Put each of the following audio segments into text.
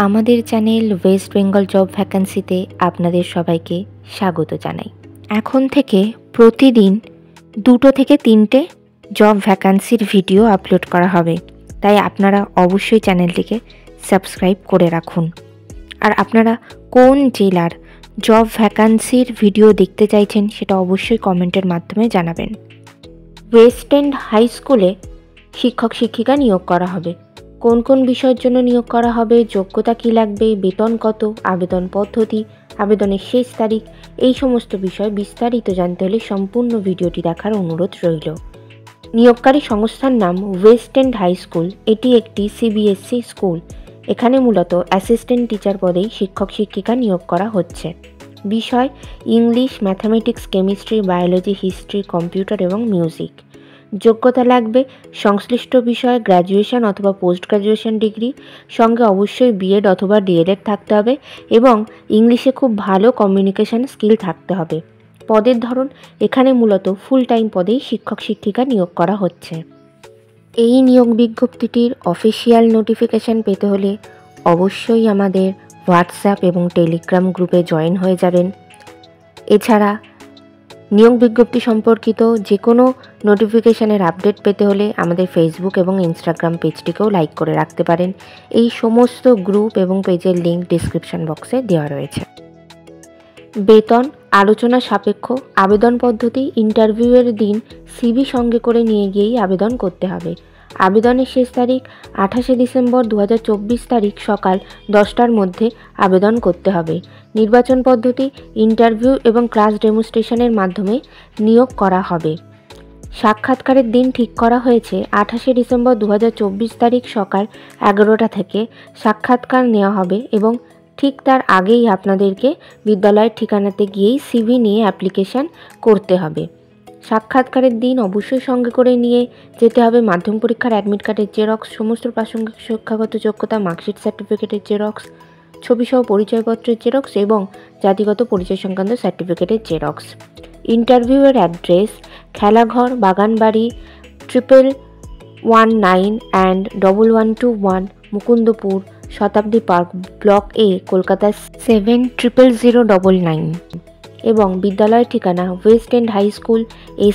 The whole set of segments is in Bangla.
আমাদের চ্যানেল ওয়েস্ট বেঙ্গল জব ভ্যাকান্সিতে আপনাদের সবাইকে স্বাগত জানাই। এখন থেকে প্রতিদিন 2 থেকে 3টে জব ভ্যাকান্সির ভিডিও আপলোড করা হবে, তাই আপনারা অবশ্যই চ্যানেলটিকে সাবস্ক্রাইব করে রাখুন। আর আপনারা কোন জেলার জব ভ্যাকান্সির ভিডিও দেখতে চাইছেন সেটা অবশ্যই কমেন্টের মাধ্যমে জানাবেন। ওয়েস্ট এন্ড হাই স্কুলে শিক্ষক শিক্ষিকা নিয়োগ করা হবে। কোন কোন বিষয়ের জন্য নিয়োগ করা হবে, যোগ্যতা কী লাগবে, বেতন কত, আবেদন পদ্ধতি, আবেদনের শেষ তারিখ, এই সমস্ত বিষয় বিস্তারিত জানতে হলে সম্পূর্ণ ভিডিওটি দেখার অনুরোধ রইল। নিয়োগকারী সংস্থার নাম ওয়েস্ট এন্ড হাই স্কুল। এটি একটি সিবিএসসি স্কুল। এখানে মূলত অ্যাসিস্ট্যান্ট টিচার পদেই শিক্ষক শিক্ষিকা নিয়োগ করা হচ্ছে। বিষয় English, mathematics, chemistry, biology, history, computer এবং মিউজিক। যোগ্যতা লাগবে সংশ্লিষ্ট বিষয়ে গ্র্যাজুয়েশন অথবা পোস্ট গ্র্যাজুয়েশন ডিগ্রি, সঙ্গে অবশ্যই বিএড অথবা ডিএলএড থাকতে হবে এবং ইংলিশে খুব ভালো কমিউনিকেশন স্কিল থাকতে হবে। পদের ধরন এখানে মূলত ফুল টাইম পদেই শিক্ষক শিক্ষিকা নিয়োগ করা হচ্ছে। এই নিয়োগ বিজ্ঞপ্তিটির অফিসিয়াল নোটিফিকেশান পেতে হলে অবশ্যই আমাদের হোয়াটসঅ্যাপ এবং টেলিগ্রাম গ্রুপে জয়েন হয়ে যাবেন। এছাড়া নিয়োগ বিজ্ঞপ্তি সম্পর্কিত যে কোনো নোটিফিকেশানের আপডেট পেতে হলে আমাদের ফেসবুক এবং ইনস্টাগ্রাম পেজটিকেও লাইক করে রাখতে পারেন। এই সমস্ত গ্রুপ এবং পেজের লিঙ্ক ডিসক্রিপশন বক্সে দেওয়া রয়েছে। বেতন আলোচনা সাপেক্ষ। আবেদন পদ্ধতি ইন্টারভিউয়ের দিন সিভি সঙ্গে করে নিয়ে গিয়েই আবেদন করতে হবে। আবেদনের শেষ তারিখ 28শে ডিসেম্বর 2024 তারিখ সকাল 10টার মধ্যে আবেদন করতে হবে। নির্বাচন পদ্ধতি ইন্টারভিউ এবং ক্লাস ডেমনস্ট্রেশনের মাধ্যমে নিয়োগ করা হবে। সাক্ষাৎকারের দিন ঠিক করা হয়েছে 28শে ডিসেম্বর 2024 তারিখ সকাল 11টা থেকে সাক্ষাৎকার নেওয়া হবে এবং ঠিক তার আগেই আপনাদেরকে বিদ্যালয়ের ঠিকানাতে গিয়েই সিভি নিয়ে অ্যাপ্লিকেশান করতে হবে। সাক্ষাৎকারের দিন অবশ্যই সঙ্গে করে নিয়ে যেতে হবে মাধ্যমিক পরীক্ষার অ্যাডমিট কার্ডের জেরক্স, সমস্ত প্রাসঙ্গিক শিক্ষাগত যোগ্যতা, মার্কশিট সার্টিফিকেটের জেরক্স, ছবিসহ পরিচয়পত্রের জেরক্স এবং জাতিগত পরিচয় সংক্রান্ত সার্টিফিকেটের জেরক্স। ইন্টারভিউয়ের address Khelaghar, Baganbari, 1119 and 1121 Mukundapur, Shatabdi park, block A, Kolkata 700099 এবং বিদ্যালয়ের ঠিকানা West End High School,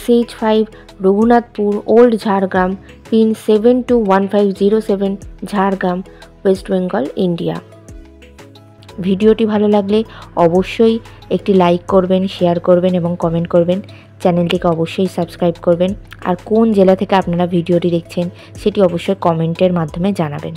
SH5, Raghunathpur, old Jhargram, pin 721507, Jhargram, West Bengal, India. ভিডিওটি ভালো লাগলে অবশ্যই একটি লাইক করবেন, শেয়ার করবেন এবং কমেন্ট করবেন। চ্যানেলটিকে অবশ্যই সাবস্ক্রাইব করবেন। আর কোন জেলা থেকে আপনারা ভিডিওটি দেখছেন সেটি অবশ্যই কমেন্টের মাধ্যমে জানাবেন।